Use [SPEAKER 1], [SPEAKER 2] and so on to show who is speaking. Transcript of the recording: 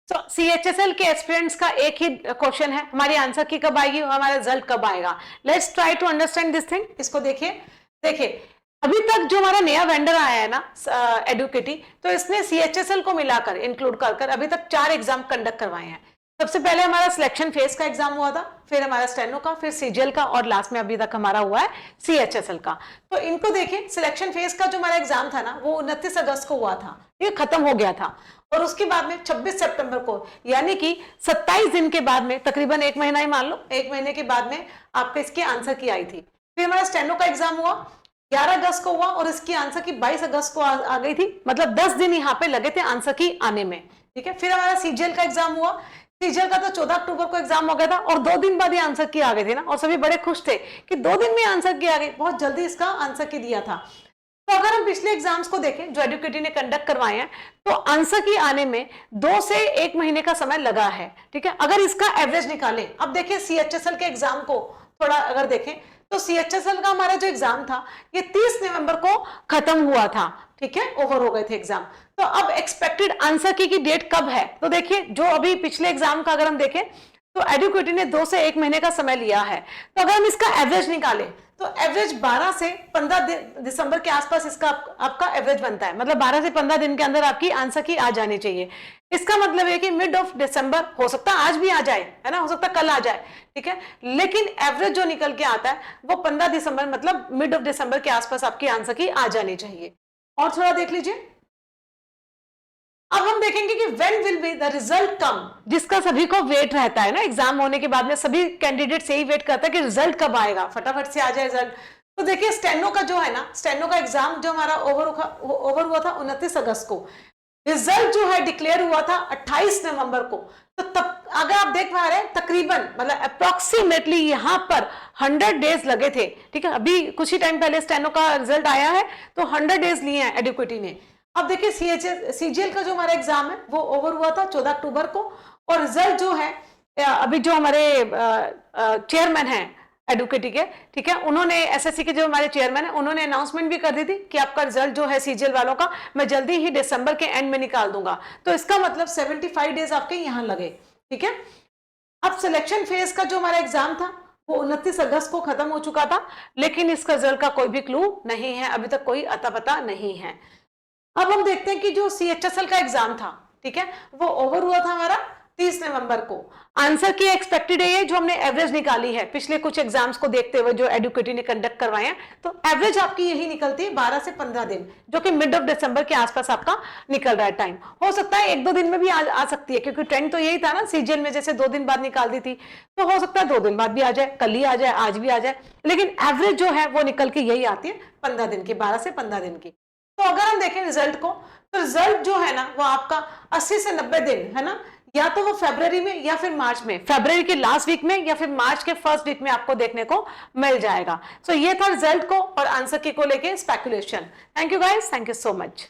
[SPEAKER 1] तो CHSL के aspirants का एक ही क्वेश्चन है, हमारी आंसर की कब आएगी, हमारा रिजल्ट कब आएगा। Let's try to understand this thing. इसको देखिए, देखिए अभी तक जो हमारा नया वेंडर आया है ना एडुकेटी, तो इसने CHSL को मिलाकर इंक्लूड कर अभी तक 4 एग्जाम कंडक्ट करवाए हैं। सबसे पहले हमारा सिलेक्शन फेज का एग्जाम हुआ था, फिर हमारा स्टेनो का, फिर CGL का, और लास्ट में अभी तक हमारा हुआ है CHSL का। तो इनको देखें, सिलेक्शन फेज का जो हमारा एग्जाम था ना, वो 29 अगस्त को हुआ था, ये खत्म हो गया था। और उसके बाद में 26 सितंबर को, यानी कि 27 दिन के बाद में, तकरीबन 1 महीना ही मान लो, 1 महीने के बाद में आपके इसके आंसर की आई थी। फिर हमारा स्टेनो का एग्जाम हुआ 11 अगस्त को हुआ, और इसकी आंसर की 22 अगस्त को आ गई थी, मतलब 10 दिन यहाँ पे लगे थे आंसर की आने में, ठीक है। फिर हमारा CGL का एग्जाम हुआ, CGL का तो 14 अक्टूबर को एग्जाम हो गया था, और 2 दिन बाद ही आंसर की आ गए थे ना, और सभी बड़े खुश थे कि 2 दिन में आंसर की आ गई, बहुत जल्दी इसका आंसर की दिया था। तो अगर हम पिछले एग्जाम्स को देखें जो एडुकेटी ने कंडक्ट करवाए हैं, तो आंसर की आने में 2 से 1 महीने का समय लगा है, ठीक है। अगर इसका एवरेज निकालें, अब देखिए CHSL के एग्जाम को थोड़ा अगर देखें, तो CHSL का हमारा जो एग्जाम था ये 30 नवंबर को खत्म हुआ था, ठीक है, ओवर हो गए थे एग्जाम। तो अब एक्सपेक्टेड आंसर की डेट कब है, तो देखिए जो अभी पिछले एग्जाम का अगर हम देखें, तो एडुकेटी ने 2 से 1 महीने का समय लिया है। तो अगर हम इसका एवरेज निकालें, तो एवरेज 12 से 15 दिसंबर के आसपास इसका आपका एवरेज बनता है, मतलब 12 से 15 दिन के अंदर आपकी आंसर की आ जानी चाहिए। इसका मतलब है कि मिड ऑफ दिसंबर, हो सकता है आज भी आ जाए, है ना, हो सकता है कल आ जाए, ठीक है, लेकिन एवरेज जो निकल के आता है वो 15 दिसंबर, मतलब मिड ऑफ दिसंबर के आसपास आपकी आंसर की आ जानी चाहिए। और थोड़ा देख लीजिए, अब हम देखेंगे कि when will be the result come, जिसका सभी को वेट रहता है ना, एग्जाम होने के बाद में सभी कैंडिडेट से ही वेट करता है कि रिजल्ट कब आएगा, फटाफट से आ जाए रिजल्ट। तो देखिए स्टेनो का जो है ना, स्टेनो का एग्जाम जो हमारा ओवर हुआ था 29 अगस्त को, रिजल्ट जो है डिक्लेयर हुआ था 28 नवंबर को। तो तब अगर आप देख पा रहे हैं, तकरीबन मतलब अप्रोक्सीमेटली यहाँ पर 100 डेज लगे थे, ठीक है। अभी कुछ ही टाइम पहले स्टेनो का रिजल्ट आया है, तो 100 डेज लिए हैं एडुकेटी ने। अब देखिए CGL का जो हमारा एग्जाम है वो ओवर हुआ था 14 अक्टूबर को, और रिजल्ट जो है अभी जो हमारे चेयरमैन हैं एडुकेटी के, ठीक है, उन्होंने SSC के जो हमारे चेयरमैन है, उन्होंने अनाउंसमेंट भी कर दी थी कि आपका रिजल्ट जो है CGL वालों का मैं जल्दी ही दिसंबर के एंड में निकाल दूंगा। तो इसका मतलब 75 डेज आपके यहाँ लगे, ठीक है। अब सिलेक्शन फेज का जो हमारा एग्जाम था वो 29 अगस्त को खत्म हो चुका था, लेकिन इसका रिजल्ट का कोई भी क्लू नहीं है, अभी तक कोई अता पता नहीं है। अब हम देखते हैं कि जो CHSL का एग्जाम था, ठीक है, वो ओवर हुआ था हमारा 30 नवंबर को। आंसर की एक्सपेक्टेड है, जो हमने एवरेज निकाली है पिछले कुछ एग्जाम्स को देखते हुए जो एडुकेटी ने कंडक्ट करवाए हैं, तो एवरेज आपकी यही निकलती है 12 से 15 दिन, जो कि मिड ऑफ दिसंबर के आसपास आपका निकल रहा है टाइम। हो सकता है 1-2 दिन में भी आ सकती है, क्योंकि ट्रेंड तो यही था ना CGL में, जैसे 2 दिन बाद निकाल दी थी, तो हो सकता है 2 दिन बाद भी आ जाए, कल ही आ जाए, आज भी आ जाए, लेकिन एवरेज जो है वो निकल के यही आती है 15 दिन की, 12 से 15 दिन की। तो अगर हम देखें रिजल्ट को, तो रिजल्ट जो है ना वो आपका 80 से 90 दिन, है ना, या तो वो फरवरी में या फिर मार्च में, फरवरी के लास्ट वीक में या फिर मार्च के फर्स्ट वीक में आपको देखने को मिल जाएगा। सो ये था रिजल्ट को और आंसर की को लेके speculation. Thank you guys, thank you so much.